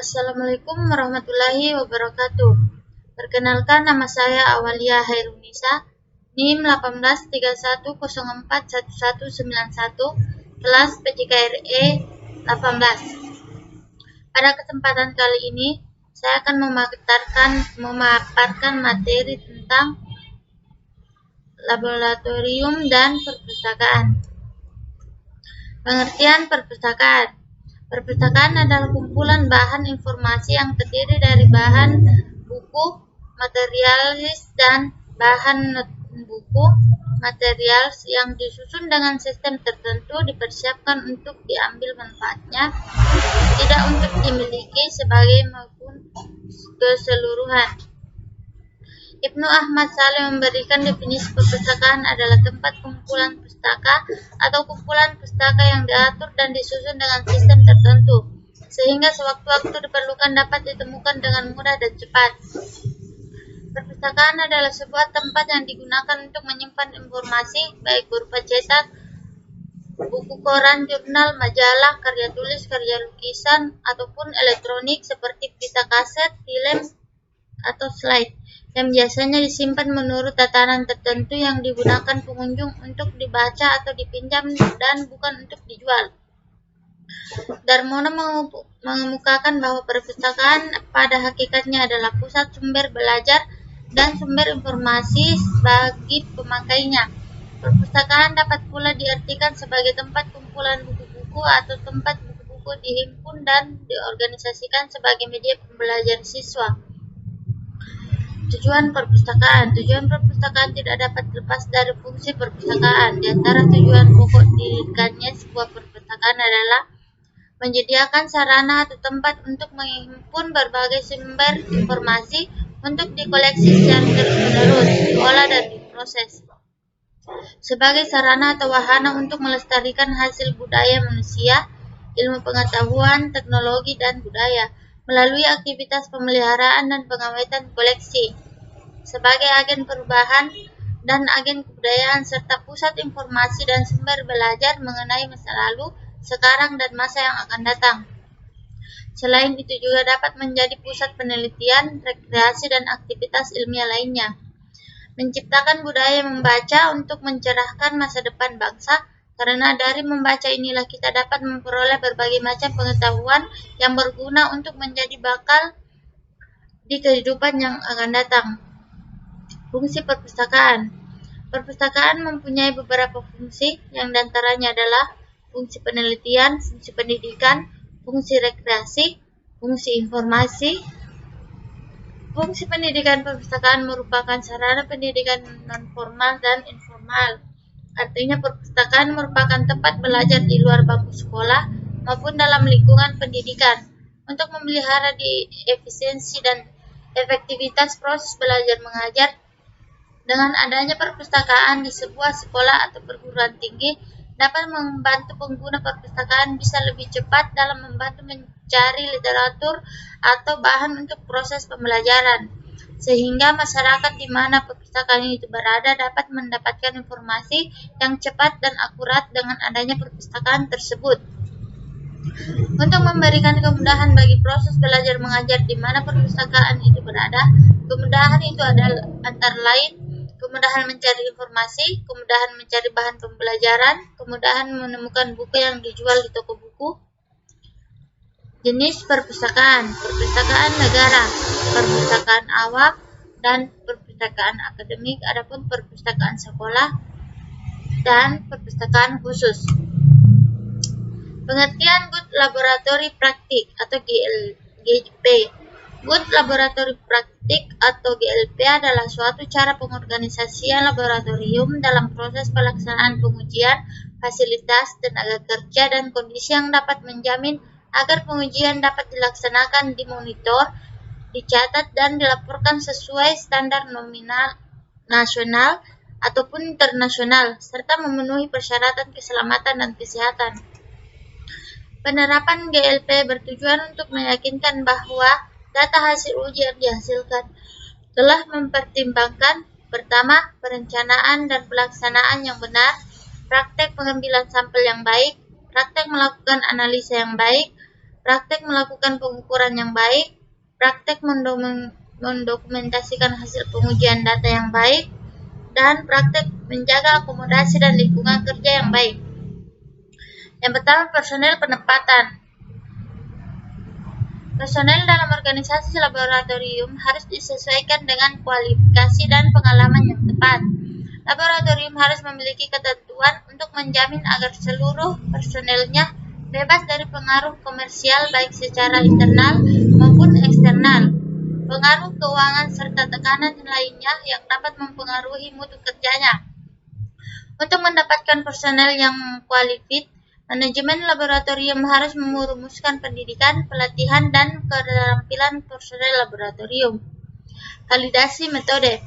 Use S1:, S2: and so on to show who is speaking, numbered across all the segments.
S1: Assalamualaikum warahmatullahi wabarakatuh. Perkenalkan, nama saya Awalia Hairunisa, NIM 1831041191, kelas PJKRE 18. Pada kesempatan kali ini, saya akan memaparkan materi tentang laboratorium dan perpustakaan. Pengertian perpustakaan. Perpustakaan adalah kumpulan bahan informasi yang terdiri dari bahan buku, materialis, dan bahan buku, material yang disusun dengan sistem tertentu dipersiapkan untuk diambil manfaatnya, tidak untuk dimiliki sebagai maupun keseluruhan. Ibnu Ahmad Saleh memberikan definisi perpustakaan adalah tempat kumpulan pustaka atau kumpulan pustaka yang diatur dan disusun dengan sistem tertentu, sehingga sewaktu-waktu diperlukan dapat ditemukan dengan mudah dan cepat. Perpustakaan adalah sebuah tempat yang digunakan untuk menyimpan informasi, baik berupa cetak, buku koran, jurnal, majalah, karya tulis, karya lukisan, ataupun elektronik seperti pita kaset, film, atau slide, yang biasanya disimpan menurut tatanan tertentu yang digunakan pengunjung untuk dibaca atau dipinjam dan bukan untuk dijual. Darmono mengemukakan bahwa perpustakaan pada hakikatnya adalah pusat sumber belajar dan sumber informasi bagi pemakainya. Perpustakaan dapat pula diartikan sebagai tempat kumpulan buku-buku atau tempat buku-buku dihimpun dan diorganisasikan sebagai media pembelajaran siswa. Tujuan perpustakaan. Tujuan perpustakaan tidak dapat lepas dari fungsi perpustakaan. Di antara tujuan pokok didirikannya sebuah perpustakaan adalah menyediakan sarana atau tempat untuk menghimpun berbagai sumber informasi untuk dikoleksi secara terus-menerus, diolah dan diproses. Sebagai sarana atau wahana untuk melestarikan hasil budaya manusia, ilmu pengetahuan, teknologi, dan budaya melalui aktivitas pemeliharaan dan pengawetan koleksi, sebagai agen perubahan dan agen kebudayaan serta pusat informasi dan sumber belajar mengenai masa lalu, sekarang, dan masa yang akan datang. Selain itu juga dapat menjadi pusat penelitian, rekreasi, dan aktivitas ilmiah lainnya. Menciptakan budaya membaca untuk mencerahkan masa depan bangsa, karena dari membaca inilah kita dapat memperoleh berbagai macam pengetahuan yang berguna untuk menjadi bakal di kehidupan yang akan datang. Fungsi perpustakaan. Perpustakaan mempunyai beberapa fungsi, yang diantaranya adalah fungsi penelitian, fungsi pendidikan, fungsi rekreasi, fungsi informasi. Fungsi pendidikan. Perpustakaan merupakan sarana pendidikan non-formal dan informal. Artinya perpustakaan merupakan tempat belajar di luar bangku sekolah maupun dalam lingkungan pendidikan untuk memelihara di efisiensi dan efektivitas proses belajar mengajar. Dengan adanya perpustakaan di sebuah sekolah atau perguruan tinggi dapat membantu pengguna perpustakaan bisa lebih cepat dalam membantu mencari literatur atau bahan untuk proses pembelajaran, sehingga masyarakat di mana perpustakaan itu berada dapat mendapatkan informasi yang cepat dan akurat dengan adanya perpustakaan tersebut. Untuk memberikan kemudahan bagi proses belajar mengajar di mana perpustakaan itu berada, kemudahan itu adalah antara lain kemudahan mencari informasi, kemudahan mencari bahan pembelajaran, kemudahan menemukan buku yang dijual di toko buku. Jenis perpustakaan. Perpustakaan negara, perpustakaan awam, dan perpustakaan akademik. Adapun perpustakaan sekolah dan perpustakaan khusus. Pengertian Good Laboratory Praktik atau GLP. Good Laboratory Praktik atau GLP adalah suatu cara pengorganisasian laboratorium dalam proses pelaksanaan pengujian, fasilitas, tenaga kerja, dan kondisi yang dapat menjamin agar pengujian dapat dilaksanakan, dimonitor, dicatat, dan dilaporkan sesuai standar nominal nasional ataupun internasional, serta memenuhi persyaratan keselamatan dan kesehatan. Penerapan GLP bertujuan untuk meyakinkan bahwa data hasil uji yang dihasilkan telah mempertimbangkan pertama, perencanaan dan pelaksanaan yang benar, praktek pengambilan sampel yang baik, praktek melakukan analisa yang baik, praktek melakukan pengukuran yang baik, praktek mendokumentasikan hasil pengujian data yang baik, dan praktek menjaga akomodasi dan lingkungan kerja yang baik. Yang pertama, personel penempatan. Personel dalam organisasi laboratorium harus disesuaikan dengan kualifikasi dan pengalaman yang tepat. Laboratorium harus memiliki ketentuan untuk menjamin agar seluruh personelnya bebas dari pengaruh komersial baik secara internal maupun eksternal, pengaruh keuangan serta tekanan lainnya yang dapat mempengaruhi mutu kerjanya. Untuk mendapatkan personel yang kualifikasi, manajemen laboratorium harus merumuskan pendidikan, pelatihan, dan keterampilan personel laboratorium. Validasi metode.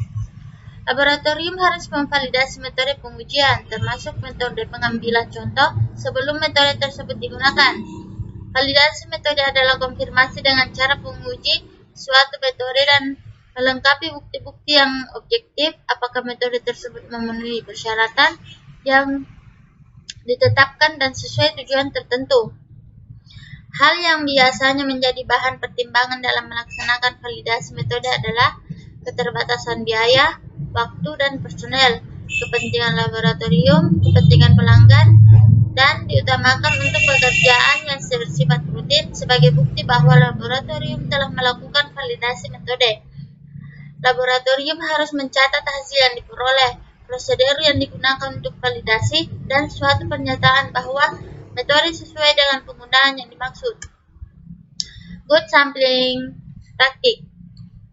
S1: Laboratorium harus memvalidasi metode pengujian, termasuk metode pengambilan contoh, sebelum metode tersebut digunakan. Validasi metode adalah konfirmasi dengan cara menguji suatu metode dan melengkapi bukti-bukti yang objektif apakah metode tersebut memenuhi persyaratan yang ditetapkan dan sesuai tujuan tertentu. Hal yang biasanya menjadi bahan pertimbangan dalam melaksanakan validasi metode adalah keterbatasan biaya, waktu dan personel, kepentingan laboratorium, kepentingan pelanggan, dan diutamakan untuk pekerjaan yang bersifat rutin sebagai bukti bahwa laboratorium telah melakukan validasi metode. Laboratorium harus mencatat hasil yang diperoleh, prosedur yang digunakan untuk validasi, dan suatu pernyataan bahwa metode sesuai dengan penggunaan yang dimaksud. Good sampling practice.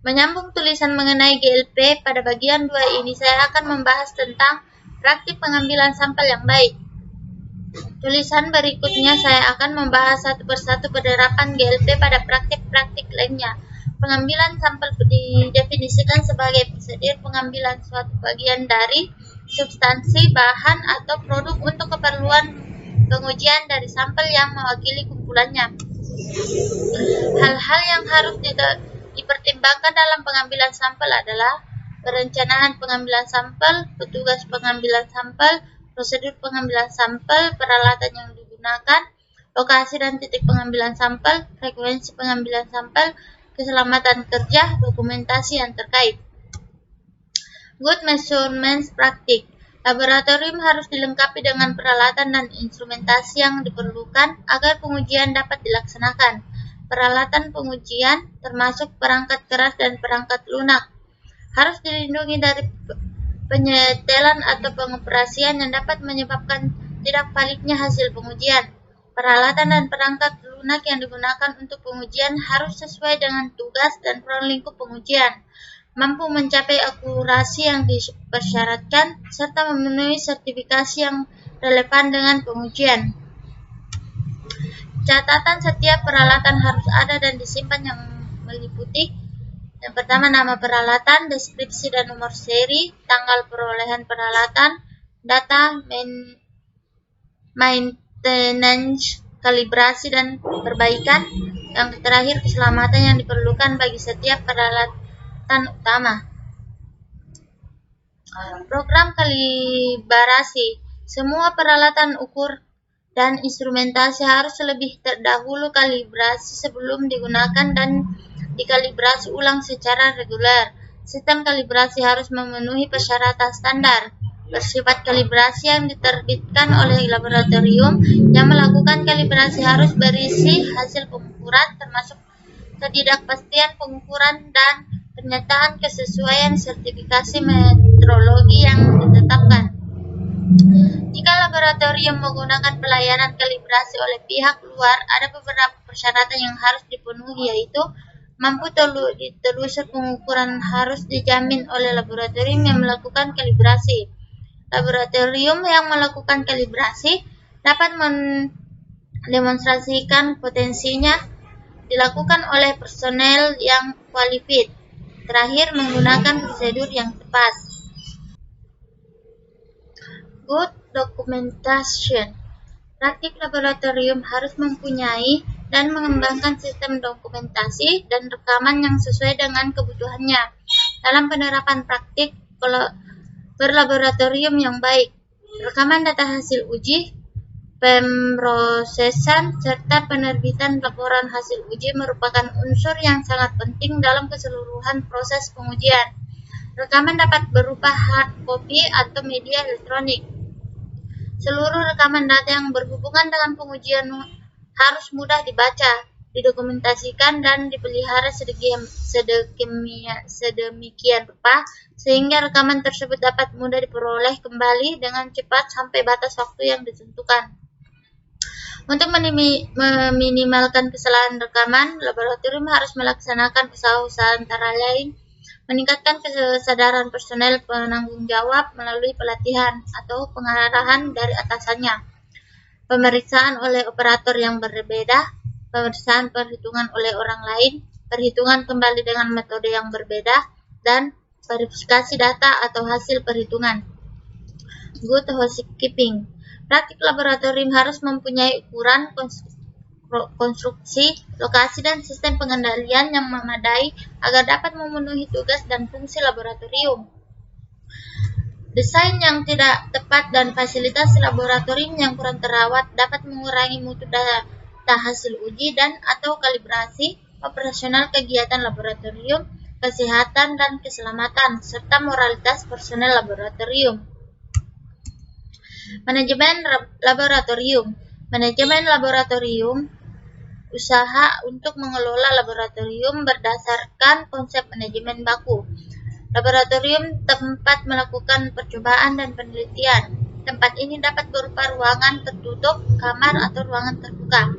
S1: Menyambung tulisan mengenai GLP, pada bagian 2 ini saya akan membahas tentang praktik pengambilan sampel yang baik. Tulisan berikutnya saya akan membahas satu persatu penerapan GLP pada praktik-praktik lainnya. Pengambilan sampel didefinisikan sebagai prosedur pengambilan suatu bagian dari substansi, bahan, atau produk untuk keperluan pengujian dari sampel yang mewakili kumpulannya. Hal-hal yang harus dipertimbangkan dalam pengambilan sampel adalah perencanaan pengambilan sampel, petugas pengambilan sampel, prosedur pengambilan sampel, peralatan yang digunakan, lokasi dan titik pengambilan sampel, frekuensi pengambilan sampel, keselamatan kerja, dokumentasi yang terkait. Good measurement practice. Laboratorium harus dilengkapi dengan peralatan dan instrumentasi yang diperlukan agar pengujian dapat dilaksanakan. Peralatan pengujian, termasuk perangkat keras dan perangkat lunak, harus dilindungi dari penyetelan atau pengoperasian yang dapat menyebabkan tidak validnya hasil pengujian. Peralatan dan perangkat lunak yang digunakan untuk pengujian harus sesuai dengan tugas dan ruang lingkup pengujian, mampu mencapai akurasi yang dipersyaratkan, serta memenuhi sertifikasi yang relevan dengan pengujian. Catatan setiap peralatan harus ada dan disimpan yang meliputi: yang pertama, nama peralatan, deskripsi dan nomor seri, tanggal perolehan peralatan, data maintenance, kalibrasi dan perbaikan. Yang terakhir, keselamatan yang diperlukan bagi setiap peralatan utama. Program kalibrasi. Semua peralatan ukur dan instrumentasi harus lebih terdahulu kalibrasi sebelum digunakan dan dikalibrasi ulang secara reguler. Sistem kalibrasi harus memenuhi persyaratan standar bersifat kalibrasi yang diterbitkan oleh laboratorium. Yang melakukan kalibrasi harus berisi hasil pengukuran, termasuk ketidakpastian pengukuran dan pernyataan kesesuaian sertifikasi metrologi yang ditetapkan. Jika laboratorium menggunakan pelayanan kalibrasi oleh pihak luar, ada beberapa persyaratan yang harus dipenuhi, yaitu mampu ditelusur pengukuran harus dijamin oleh laboratorium yang melakukan kalibrasi. Laboratorium yang melakukan kalibrasi dapat mendemonstrasikan potensinya dilakukan oleh personel yang kualifikasi. Terakhir, menggunakan prosedur yang tepat. Good documentation. Praktik laboratorium harus mempunyai dan mengembangkan sistem dokumentasi dan rekaman yang sesuai dengan kebutuhannya dalam penerapan praktik berlaboratorium yang baik. Rekaman data hasil uji, Pemrosesan serta penerbitan laporan hasil uji merupakan unsur yang sangat penting dalam keseluruhan proses pengujian. Rekaman dapat berupa hard copy atau media elektronik. Seluruh rekaman data yang berhubungan dengan pengujian harus mudah dibaca, didokumentasikan, dan dipelihara sedemikian rupa sehingga rekaman tersebut dapat mudah diperoleh kembali dengan cepat sampai batas waktu yang ditentukan. Untuk meminimalkan kesalahan rekaman, laboratorium harus melaksanakan usaha-usaha antara lain meningkatkan kesadaran personel penanggung jawab melalui pelatihan atau pengarahan dari atasannya, pemeriksaan oleh operator yang berbeda, pemeriksaan perhitungan oleh orang lain, perhitungan kembali dengan metode yang berbeda, dan verifikasi data atau hasil perhitungan. Good housekeeping. Praktik laboratorium harus mempunyai ukuran, konstruksi, lokasi, dan sistem pengendalian yang memadai agar dapat memenuhi tugas dan fungsi laboratorium. Desain yang tidak tepat dan fasilitas laboratorium yang kurang terawat dapat mengurangi mutu data hasil uji dan atau kalibrasi operasional kegiatan laboratorium, kesehatan dan keselamatan, serta moralitas personel laboratorium. Manajemen laboratorium. Manajemen laboratorium usaha untuk mengelola laboratorium berdasarkan konsep manajemen baku. Laboratorium tempat melakukan percobaan dan penelitian. Tempat ini dapat berupa ruangan tertutup, kamar, atau ruangan terbuka.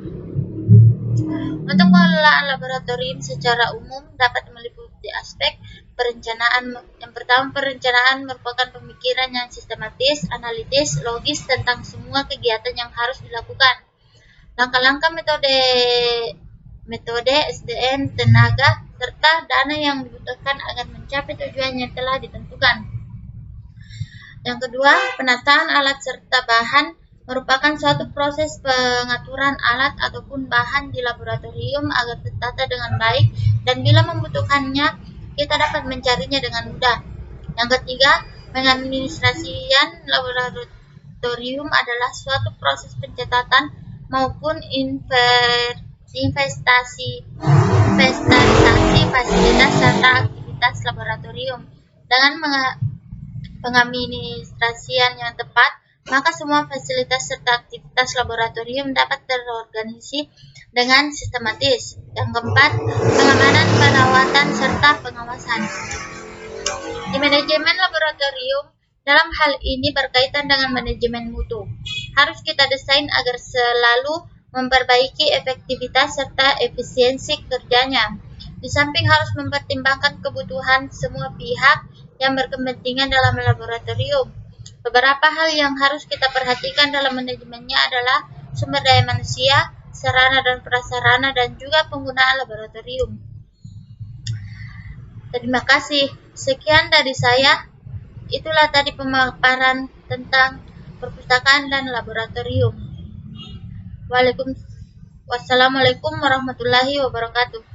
S1: Untuk pengelolaan laboratorium secara umum dapat meliputi aspek perencanaan. Yang pertama, perencanaan merupakan pemikiran yang sistematis, analitis, logis tentang semua kegiatan yang harus dilakukan. Langkah-langkah metode, SDM, tenaga, serta dana yang dibutuhkan agar mencapai tujuan yang telah ditentukan. Yang kedua, penataan alat serta bahan merupakan suatu proses pengaturan alat ataupun bahan di laboratorium agar tertata dengan baik dan bila membutuhkannya, kita dapat mencarinya dengan mudah. Yang ketiga, pengadministrasian laboratorium adalah suatu proses pencatatan maupun inventarisasi fasilitas serta aktivitas laboratorium. Dengan pengadministrasian yang tepat, maka semua fasilitas serta aktivitas laboratorium dapat terorganisasi dengan sistematis. Yang keempat, pengamanan, perawatan, serta pengawasan. Di manajemen laboratorium, dalam hal ini berkaitan dengan manajemen mutu. Harus kita desain agar selalu memperbaiki efektivitas serta efisiensi kerjanya. Di samping harus mempertimbangkan kebutuhan semua pihak yang berkepentingan dalam laboratorium. Beberapa hal yang harus kita perhatikan dalam manajemennya adalah sumber daya manusia, sarana dan prasarana, dan juga penggunaan laboratorium. Terima kasih. Sekian dari saya. Itulah tadi pemaparan tentang perpustakaan dan laboratorium. Wassalamualaikum warahmatullahi wabarakatuh.